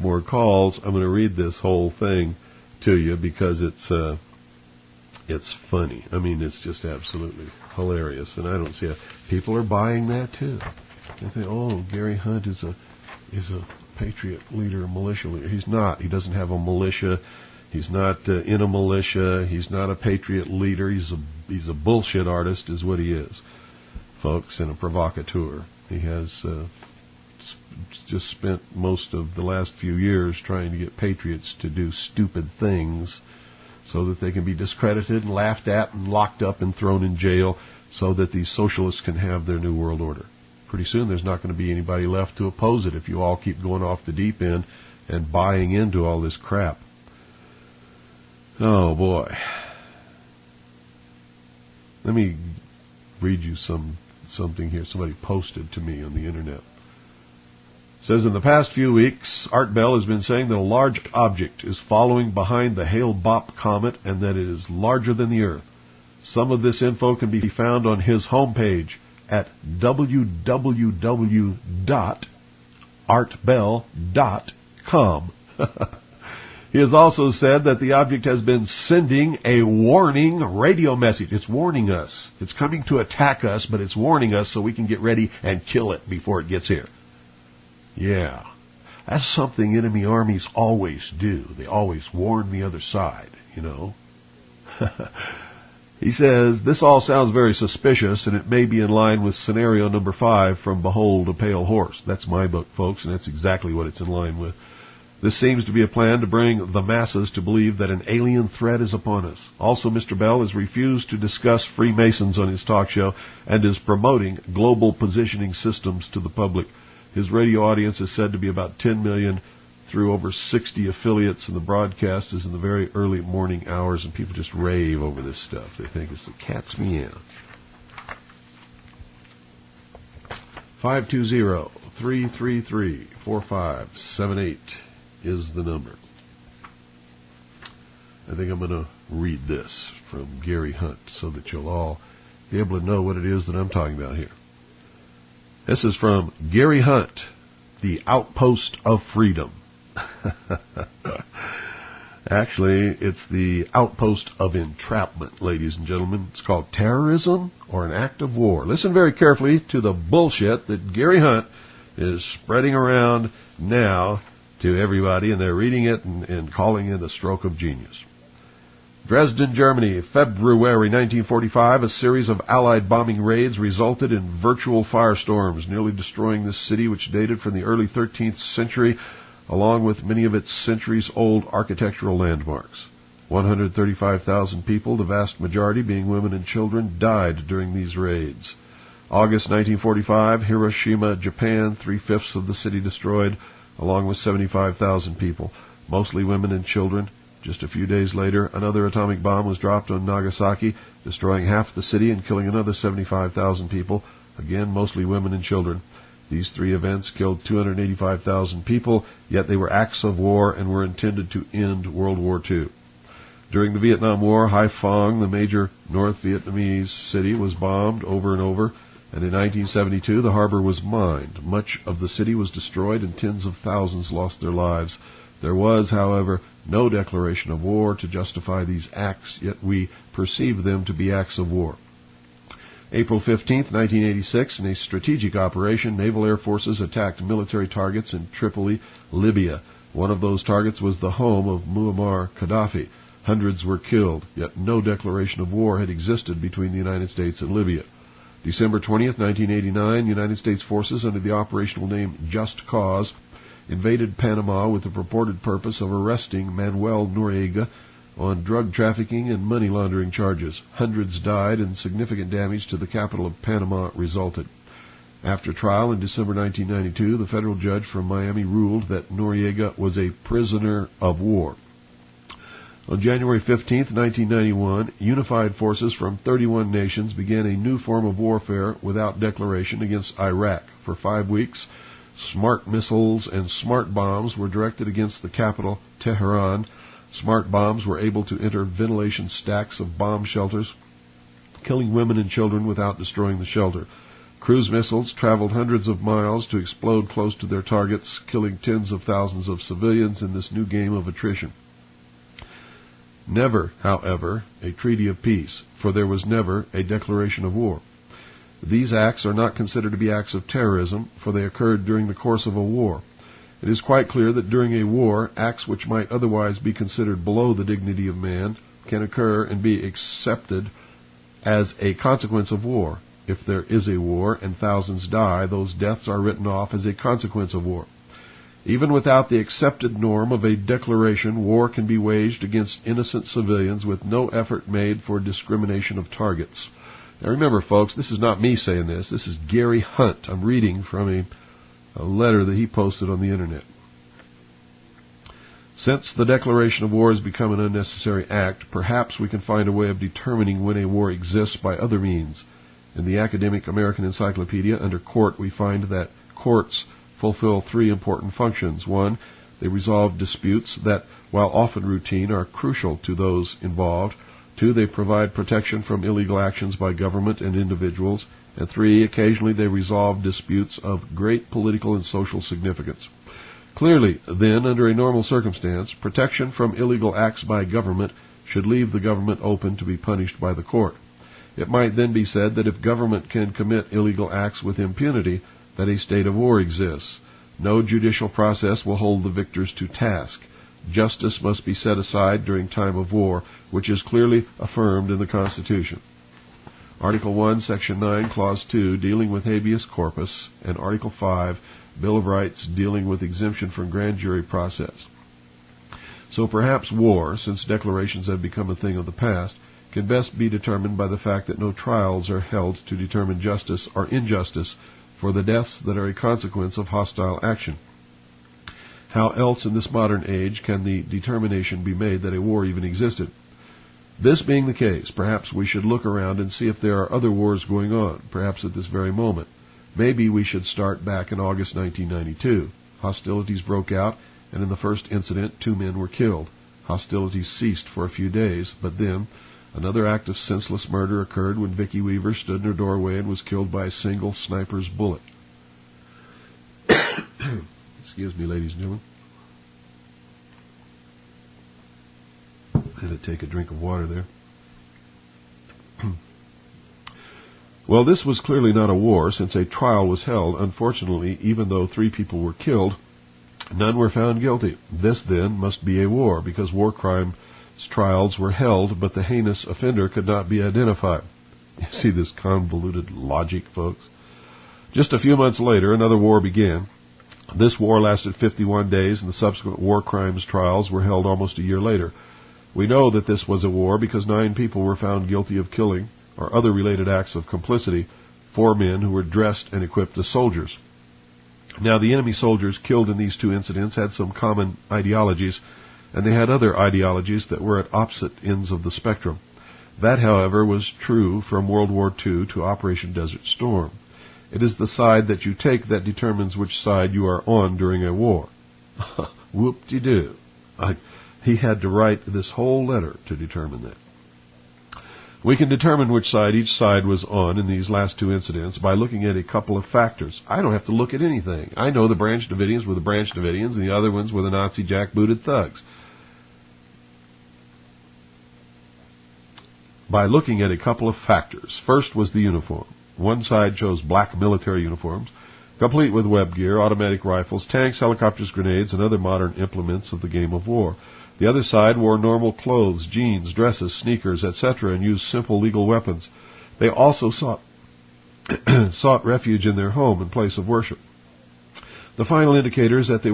more calls, I'm going to read this whole thing to you because it's funny. I mean, it's just absolutely hilarious, and I don't see it. People are buying that too. They think, oh, Gary Hunt is a patriot leader, a militia leader. He's not. He doesn't have a militia. He's not in a militia. He's not a patriot leader. He's a bullshit artist, is what he is, folks, and a provocateur. He has just spent most of the last few years trying to get patriots to do stupid things so that they can be discredited and laughed at and locked up and thrown in jail so that these socialists can have their new world order. Pretty soon there's not going to be anybody left to oppose it if you all keep going off the deep end and buying into all this crap. Oh, boy. Let me read you something here somebody posted to me on the Internet. It says, in the past few weeks, Art Bell has been saying that a large object is following behind the Hale-Bopp comet and that it is larger than the Earth. Some of this info can be found on his homepage at www.artbell.com. He has also said that the object has been sending a warning radio message. It's warning us. It's coming to attack us, but it's warning us so we can get ready and kill it before it gets here. Yeah, that's something enemy armies always do. They always warn the other side, you know. He says, this all sounds very suspicious, and it may be in line with scenario number 5 from Behold a Pale Horse. That's my book, folks, and that's exactly what it's in line with. This seems to be a plan to bring the masses to believe that an alien threat is upon us. Also, Mr. Bell has refused to discuss Freemasons on his talk show and is promoting global positioning systems to the public. His radio audience is said to be about 10 million through over 60 affiliates, and the broadcast is in the very early morning hours, and people just rave over this stuff. They think it's the cat's meow. 520-333-4578 is the number. I think I'm going to read this from Gary Hunt so that you'll all be able to know what it is that I'm talking about here. This is from Gary Hunt, the Outpost of Freedom. Actually, it's the Outpost of Entrapment, ladies and gentlemen. It's called Terrorism or an Act of War. Listen very carefully to the bullshit that Gary Hunt is spreading around now to everybody, and they're reading it and calling it a stroke of genius. Dresden, Germany, February 1945, a series of Allied bombing raids resulted in virtual firestorms, nearly destroying this city, which dated from the early 13th century, along with many of its centuries-old architectural landmarks. 135,000 people, the vast majority being women and children, died during these raids. August 1945, Hiroshima, Japan, 3/5 of the city destroyed, along with 75,000 people, mostly women and children. Just a few days later, another atomic bomb was dropped on Nagasaki, destroying half the city and killing another 75,000 people, again mostly women and children. These 3 events killed 285,000 people, yet they were acts of war and were intended to end World War II. During the Vietnam War, Haiphong, the major North Vietnamese city, was bombed over and over, and in 1972 the harbor was mined. Much of the city was destroyed and tens of thousands lost their lives. There was, however, no declaration of war to justify these acts, yet we perceive them to be acts of war. April 15, 1986, in a strategic operation, naval air forces attacked military targets in Tripoli, Libya. One of those targets was the home of Muammar Gaddafi. Hundreds were killed, yet no declaration of war had existed between the United States and Libya. December 20, 1989, United States forces under the operational name Just Cause invaded Panama with the purported purpose of arresting Manuel Noriega on drug trafficking and money laundering charges. Hundreds died and significant damage to the capital of Panama resulted. After trial in December 1992, the federal judge from Miami ruled that Noriega was a prisoner of war. On January 15, 1991, unified forces from 31 nations began a new form of warfare without declaration against Iraq. For 5 weeks, smart missiles and smart bombs were directed against the capital, Tehran. Smart bombs were able to enter ventilation stacks of bomb shelters, killing women and children without destroying the shelter. Cruise missiles traveled hundreds of miles to explode close to their targets, killing tens of thousands of civilians in this new game of attrition. Never, however, a treaty of peace, for there was never a declaration of war. These acts are not considered to be acts of terrorism, for they occurred during the course of a war. It is quite clear that during a war, acts which might otherwise be considered below the dignity of man can occur and be accepted as a consequence of war. If there is a war and thousands die, those deaths are written off as a consequence of war. Even without the accepted norm of a declaration, war can be waged against innocent civilians with no effort made for discrimination of targets. Now remember, folks, this is not me saying this. This is Gary Hunt. I'm reading from a letter that he posted on the Internet. Since the declaration of war has become an unnecessary act, perhaps we can find a way of determining when a war exists by other means. In the academic American Encyclopedia, under court, we find that courts fulfill three important functions. One, they resolve disputes that, while often routine, are crucial to those involved. Two, they provide protection from illegal actions by government and individuals. And three, occasionally they resolve disputes of great political and social significance. Clearly, then, under a normal circumstance, protection from illegal acts by government should leave the government open to be punished by the court. It might then be said that if government can commit illegal acts with impunity, that a state of war exists. No judicial process will hold the victors to task. Justice must be set aside during time of war, which is clearly affirmed in the Constitution. Article 1, Section 9, Clause 2, dealing with habeas corpus, and Article 5, Bill of Rights, dealing with exemption from grand jury process. So perhaps war, since declarations have become a thing of the past, can best be determined by the fact that no trials are held to determine justice or injustice for the deaths that are a consequence of hostile action. How else in this modern age can the determination be made that a war even existed? This being the case, perhaps we should look around and see if there are other wars going on, perhaps at this very moment. Maybe we should start back in August 1992. Hostilities broke out, and in the first incident, 2 men were killed. Hostilities ceased for a few days, but then another act of senseless murder occurred when Vicki Weaver stood in her doorway and was killed by a single sniper's bullet. Excuse me, ladies and gentlemen. I had to take a drink of water there. Well, this was clearly not a war, since a trial was held. Unfortunately, even though 3 people were killed, none were found guilty. This, then, must be a war, because war crimes trials were held, but the heinous offender could not be identified. You see this convoluted logic, folks? Just a few months later, another war began. This war lasted 51 days, and the subsequent war crimes trials were held almost a year later. We know that this was a war because 9 people were found guilty of killing or other related acts of complicity, 4 men who were dressed and equipped as soldiers. Now, the enemy soldiers killed in these 2 incidents had some common ideologies, and they had other ideologies that were at opposite ends of the spectrum. That, however, was true from World War II to Operation Desert Storm. It is the side that you take that determines which side you are on during a war. Whoop-de-doo. He had to write this whole letter to determine that. We can determine which side each side was on in these last 2 incidents by looking at a couple of factors. I don't have to look at anything. I know the Branch Davidians were the Branch Davidians and the other ones were the Nazi jackbooted thugs. By looking at a couple of factors. First was the uniform. One side chose black military uniforms, complete with web gear, automatic rifles, tanks, helicopters, grenades, and other modern implements of the game of war. The other side wore normal clothes, jeans, dresses, sneakers, etc., and used simple legal weapons. They also sought refuge in their home and place of worship. The final indicator is that they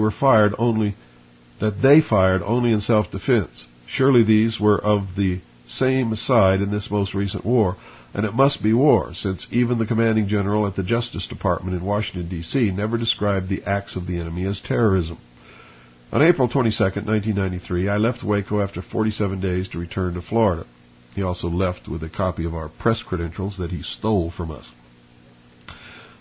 fired only in self-defense. Surely these were of the same side in this most recent war, and it must be war, since even the commanding general at the Justice Department in Washington, D.C. never described the acts of the enemy as terrorism. On April 22, 1993, I left Waco after 47 days to return to Florida. He also left with a copy of our press credentials that he stole from us.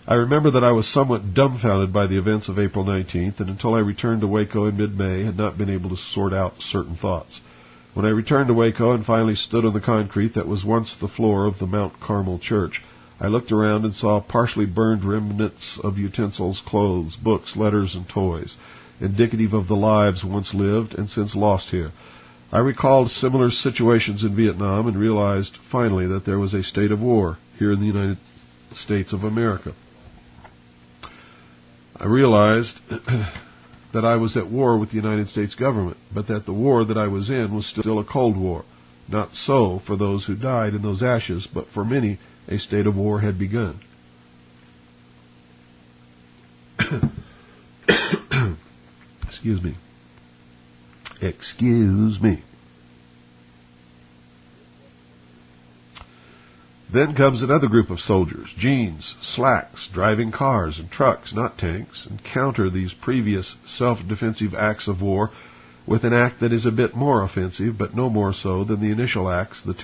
I remember that I was somewhat dumbfounded by the events of April 19th, and until I returned to Waco in mid-May, had not been able to sort out certain thoughts. When I returned to Waco and finally stood on the concrete that was once the floor of the Mount Carmel Church, I looked around and saw partially burned remnants of utensils, clothes, books, letters, and toys, indicative of the lives once lived and since lost here. I recalled similar situations in Vietnam and realized finally that there was a state of war here in the United States of America. I realized that I was at war with the United States government, but that the war that I was in was still a Cold War. Not so for those who died in those ashes, but for many, a state of war had begun. Excuse me. Excuse me. Then comes another group of soldiers, jeans, slacks, driving cars and trucks, not tanks, and counter these previous self-defensive acts of war with an act that is a bit more offensive, but no more so than the initial acts the two